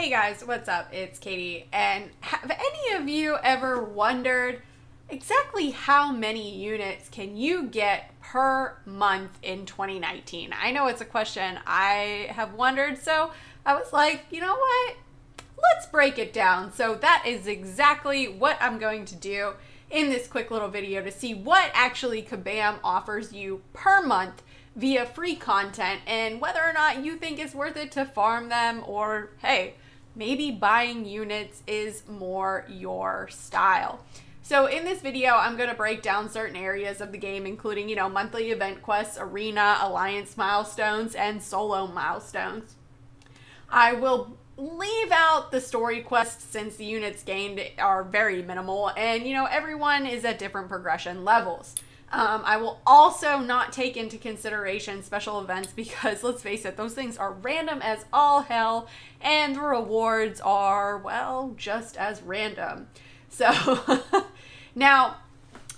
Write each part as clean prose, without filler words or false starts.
Hey guys, what's up? It's Katie, and have any of you ever wondered exactly how many units can you get per month in 2019? I know it's a question I have wondered, so I was like, you know what? Let's break it down. So that is exactly what I'm going to do in this quick little video to see what actually Kabam offers you per month via free content and whether or not you think it's worth it to farm them, or hey, maybe buying units is more your style. So in this video, I'm going to break down certain areas of the game, including, monthly event quests, arena, alliance milestones, and solo milestones. I will leave out the story quests since the units gained are very minimal and, everyone is at different progression levels. I will also not take into consideration special events because, let's face it, those things are random as all hell, and the rewards are, well, just as random. So, now,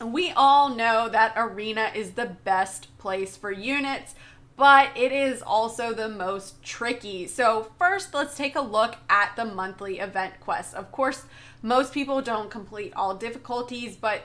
we all know that Arena is the best place for units, but it is also the most tricky. So first, let's take a look at the monthly event quests. Of course, most people don't complete all difficulties, but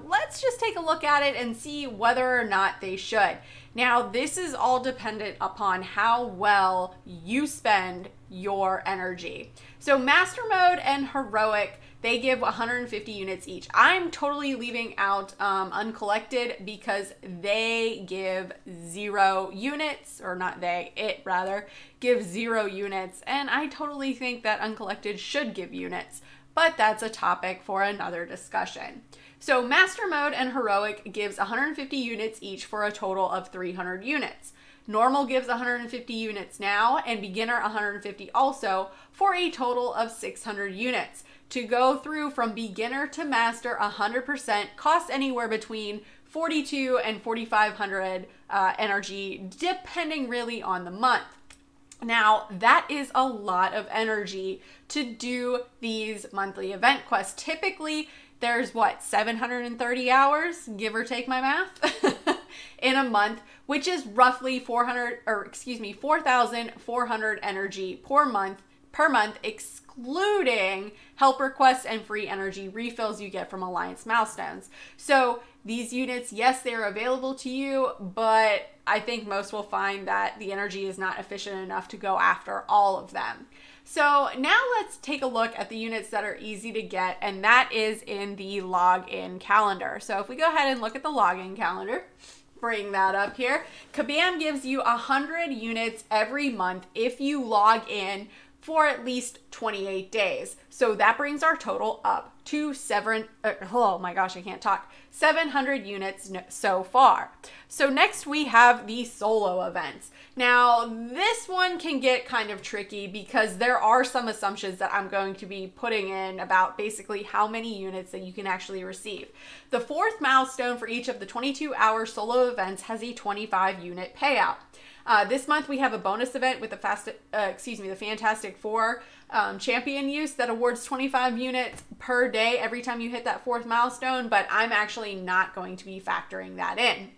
let's just take a look at it and see whether or not they should. Now, this is all dependent upon how well you spend your energy. So Master Mode and Heroic, they give 150 units each. I'm totally leaving out Uncollected because they give 0 units, or not they, it rather, gives 0 units, and I totally think that Uncollected should give units, but that's a topic for another discussion. So Master Mode and Heroic gives 150 units each for a total of 300 units. Normal gives 150 units now, and Beginner 150 also, for a total of 600 units. To go through from Beginner to Master 100% costs anywhere between 42 and 4,500 energy, depending really on the month. Now, that is a lot of energy to do these monthly event quests. Typically, there's 730 hours, give or take my math, in a month, which is roughly 4,400 energy per month, excluding help requests and free energy refills you get from alliance milestones. So these units, yes, they're available to you, but I think most will find that the energy is not efficient enough to go after all of them. So now let's take a look at the units that are easy to get, and that is in the login calendar. So if we go ahead and look at the login calendar, bring that up here, Kabam gives you 100 units every month if you log in for at least 28 days. So that brings our total up to 700 units so far. So next we have the solo events. Now this one can get kind of tricky because there are some assumptions that I'm going to be putting in about basically how many units that you can actually receive. The 4th milestone for each of the 22-hour solo events has a 25 unit payout. This month we have a bonus event with the Fantastic Four champion use that awards 25 units per day every time you hit that 4th milestone, but I'm actually not going to be factoring that in.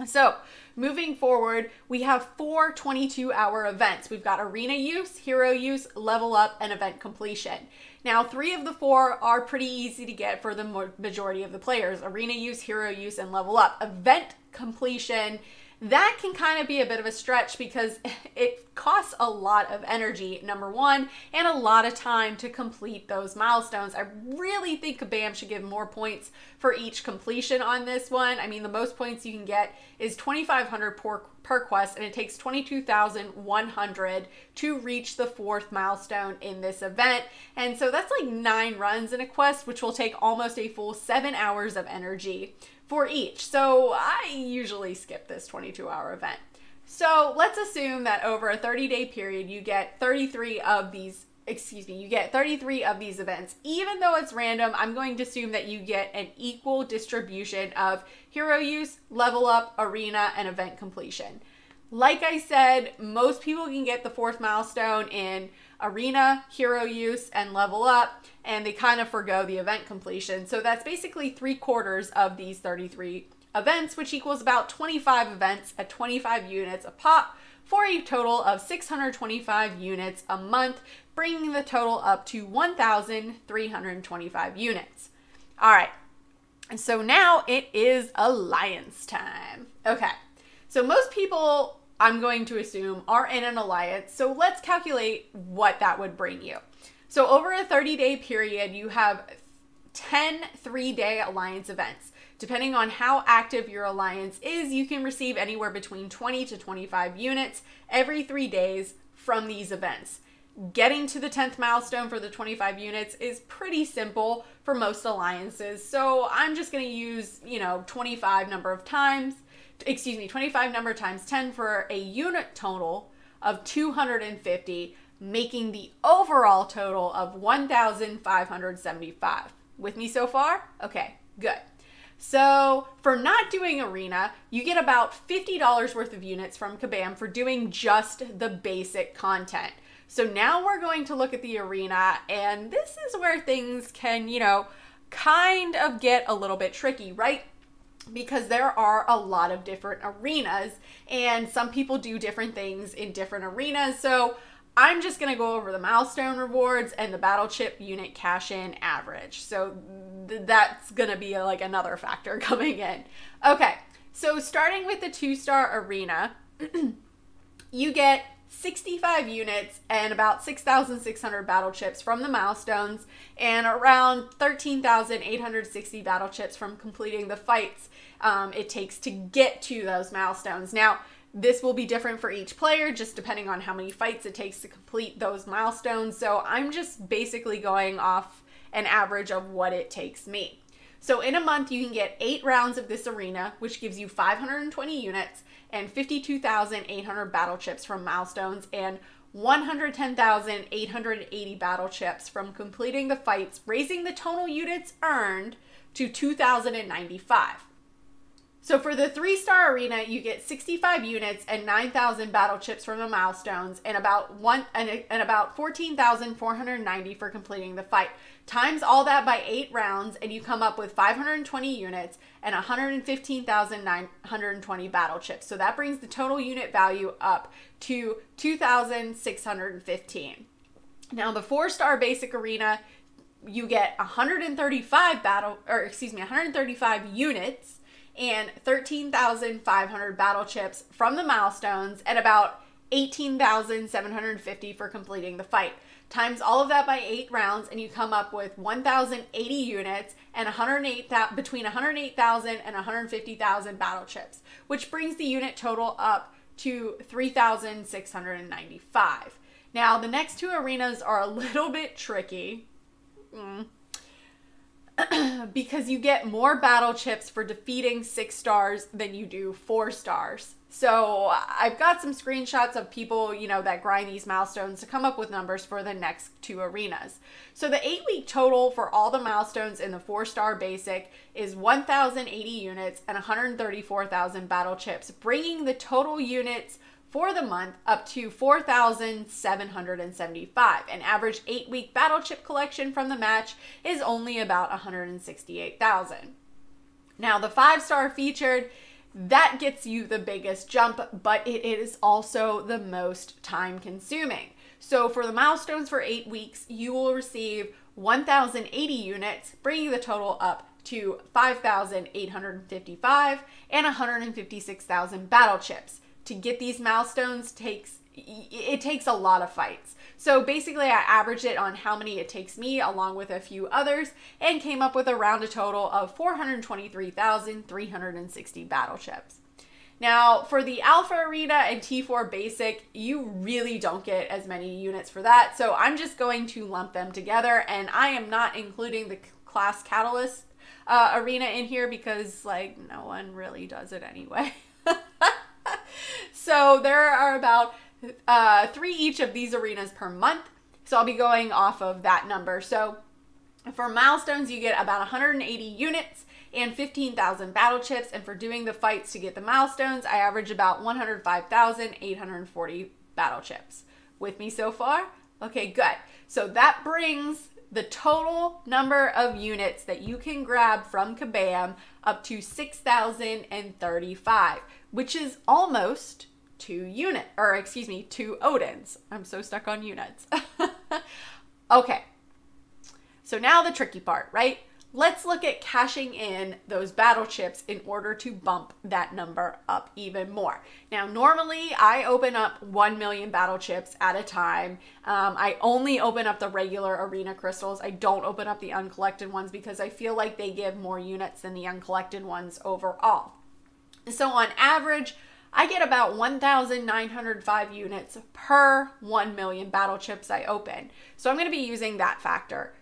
So moving forward, we have 4 22-hour events. We've got arena use, hero use, level up, and event completion. Now, 3 of the 4 are pretty easy to get for the majority of the players: arena use, hero use, and level up. Event completion, that can kind of be a bit of a stretch because it costs a lot of energy, number one, and a lot of time to complete those milestones. I really think Kabam should give more points for each completion on this one. I mean, the most points you can get is 2,500 per quest, and it takes 22,100 to reach the 4th milestone in this event. And so that's like 9 runs in a quest, which will take almost a full 7 hours of energy for each. So I usually skip this 22-hour event. So let's assume that over a 30-day period, you get 33 of these events. Even though it's random, I'm going to assume that you get an equal distribution of hero use, level up, arena, and event completion. Like I said, most people can get the 4th milestone in arena, hero use, and level up, and they kind of forgo the event completion. So that's basically 3/4 of these 33 events, which equals about 25 events at 25 units a pop for a total of 625 units a month, bringing the total up to 1,325 units. All right, so now it is alliance time. Okay, so most people, I'm going to assume, are in an alliance, so let's calculate what that would bring you. So over a 30-day period, you have 10 3-day alliance events. Depending on how active your alliance is, you can receive anywhere between 20 to 25 units every 3 days from these events. Getting to the 10th milestone for the 25 units is pretty simple for most alliances. So I'm just going to use, 25 number times 10 for a unit total of 250, making the overall total of 1,575. With me so far? Okay, good. So for not doing arena, you get about $50 worth of units from Kabam for doing just the basic content. So now we're going to look at the arena, and this is where things can, kind of get a little bit tricky, right? Because there are a lot of different arenas, and some people do different things in different arenas. So I'm just going to go over the Milestone Rewards and the Battleship unit cash-in average. So that's going to be like another factor coming in. Okay, so starting with the 2-star arena, you get 65 units and about 6,600 battle chips from the milestones and around 13,860 battle chips from completing the fights it takes to get to those milestones. Now, this will be different for each player, just depending on how many fights it takes to complete those milestones. So I'm just basically going off an average of what it takes me. So in a month, you can get 8 rounds of this arena, which gives you 520 units and 52,800 battle chips from milestones and 110,880 battle chips from completing the fights, raising the total units earned to 2,095. So for the 3-star arena, you get 65 units and 9,000 battle chips from the milestones and about 14,490 for completing the fight. Times all that by 8 rounds and you come up with 520 units and 115,920 battle chips. So that brings the total unit value up to 2,615. Now the 4-star basic arena, you get 135 units and 13,500 battle chips from the milestones and about 18,750 for completing the fight. Times all of that by 8 rounds and you come up with 1,080 units and between 108,000 and 150,000 battle chips, which brings the unit total up to 3,695. Now, the next 2 arenas are a little bit tricky. Because you get more battle chips for defeating 6 stars than you do 4 stars. So I've got some screenshots of people, that grind these milestones to come up with numbers for the next 2 arenas. So the 8-week total for all the milestones in the 4-star basic is 1,080 units and 134,000 battle chips, bringing the total units for the month up to 4,775. An average 8-week battle chip collection from the match is only about 168,000. Now the 5-star featured, that gets you the biggest jump, but it is also the most time consuming. So for the milestones for 8 weeks, you will receive 1,080 units, bringing the total up to 5,855 and 156,000 battle chips. To get these milestones takes a lot of fights. So basically I averaged it on how many it takes me along with a few others and came up with around a total of 423,360 battle chips. Now for the Alpha Arena and T4 Basic, you really don't get as many units for that. So I'm just going to lump them together, and I am not including the Class Catalyst Arena in here because no one really does it anyway. So there are about 3 each of these arenas per month. So I'll be going off of that number. So for milestones, you get about 180 units and 15,000 battle chips. And for doing the fights to get the milestones, I average about 105,840 battle chips. With me so far? Okay, good. So that brings the total number of units that you can grab from Kabam up to 6,035, which is almost 2 Odins. I'm so stuck on units. Okay. So now the tricky part, right? Let's look at cashing in those battle chips in order to bump that number up even more. Now, normally I open up 1 million battle chips at a time. I only open up the regular arena crystals. I don't open up the uncollected ones because I feel like they give more units than the uncollected ones overall. So on average, I get about 1,905 units per 1 million battle chips I open. So I'm going to be using that factor.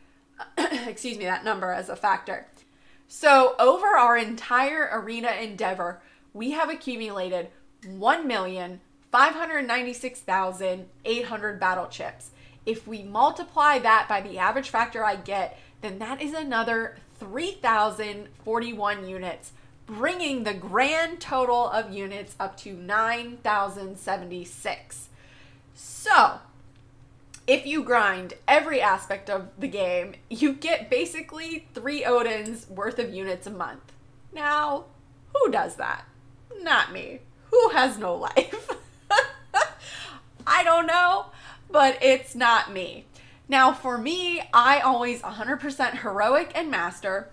Excuse me, that number as a factor. So over our entire arena endeavor, we have accumulated 1,596,800 battle chips. If we multiply that by the average factor I get, then that is another 3,041 units, bringing the grand total of units up to 9,076. So if you grind every aspect of the game, you get basically 3 Odins worth of units a month. Now, who does that? Not me. Who has no life? I don't know, but it's not me. Now, for me, I always 100% heroic and master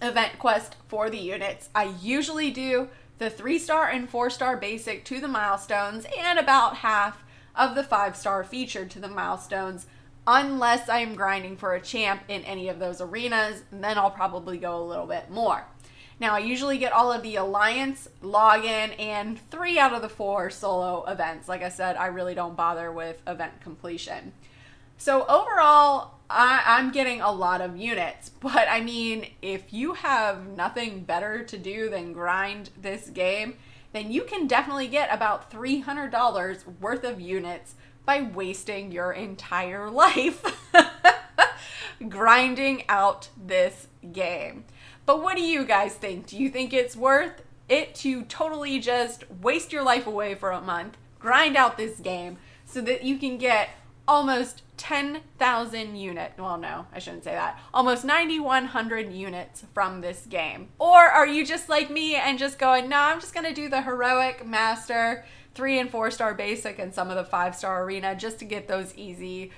event quest for the units. I usually do the 3-star and 4-star basic to the milestones and about half of the 5-star featured to the milestones, unless I'm grinding for a champ in any of those arenas, and then I'll probably go a little bit more. Now, I usually get all of the alliance, login, and 3 out of the 4 solo events. Like I said, I really don't bother with event completion. So overall, I'm getting a lot of units, but I mean, if you have nothing better to do than grind this game, then you can definitely get about $300 worth of units by wasting your entire life grinding out this game. But what do you guys think? Do you think it's worth it to totally just waste your life away for a month, grind out this game, so that you can get almost 10,000 units. Well, no, I shouldn't say that. Almost 9,100 units from this game. Or are you just like me and just going, no, I'm just going to do the heroic, master, 3 and 4-star basic, and some of the 5-star arena just to get those easy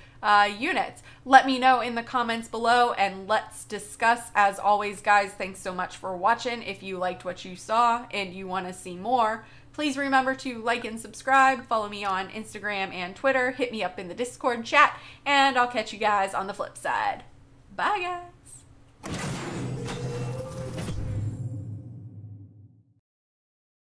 units. Let me know in the comments below and let's discuss. As always, guys, thanks so much for watching. If you liked what you saw and you want to see more, please remember to like and subscribe, follow me on Instagram and Twitter, hit me up in the Discord chat, and I'll catch you guys on the flip side. Bye, guys.